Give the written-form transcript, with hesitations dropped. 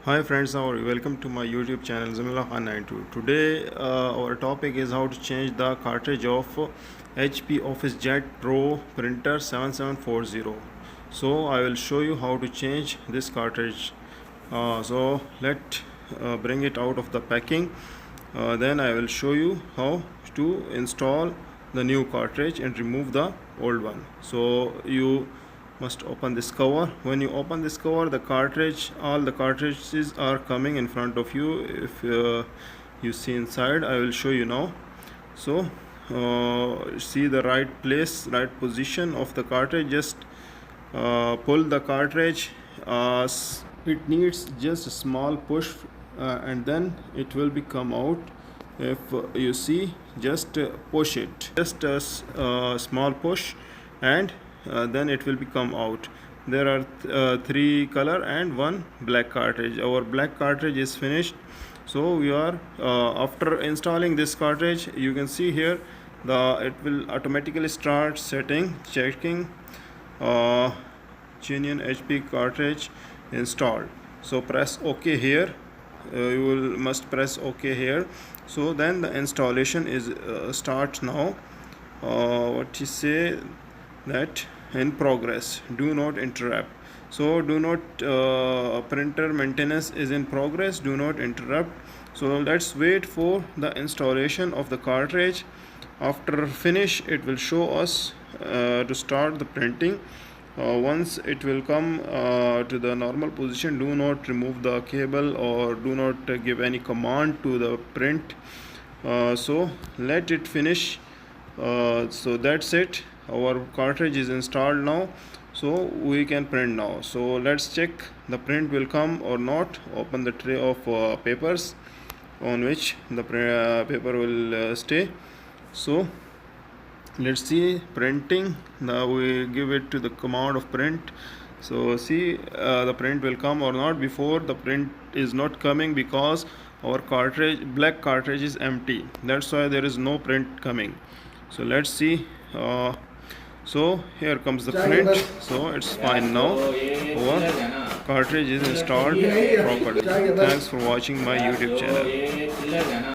Hi friends, how are you? Welcome to my YouTube channel Zamila Khan 92. Today our topic is how to change the cartridge of HP Office Jet Pro printer 7740. So I will show you how to change this cartridge. So let bring it out of the packing. Then I will show you how to install the new cartridge and remove the old one. So you must open this cover. When you open this cover, the cartridge, all the cartridges are coming in front of you. If you see inside, I will show you now. So see the right place, right position of the cartridge. Just pull the cartridge. It needs just a small push, and then it will be come out. If you see, just push it, just a small push, and then it will become out. There are three color and one black cartridge. Our black cartridge is finished, so we are after installing this cartridge, you can see here it will automatically start setting, checking genuine HP cartridge installed. So press OK here. You will must press OK here. So then the installation is starts now. What you say that in progress, do not interrupt. So do not printer maintenance is in progress, do not interrupt. So let's wait for the installation of the cartridge. After finish, it will show us to start the printing. Once it will come to the normal position, do not remove the cable or do not give any command to the print. So let it finish. So that's it, our cartridge is installed now, so we can print now. So let's check the print will come or not. Open the tray of papers on which the paper will stay. So let's see printing. Now we give it to the command of print. So see the print will come or not. Before, the print is not coming because our cartridge, black cartridge, is empty. That's why there is no print coming. So let's see. So here comes the print. So it's fine now. Our cartridge is installed properly. Thanks for watching my YouTube channel.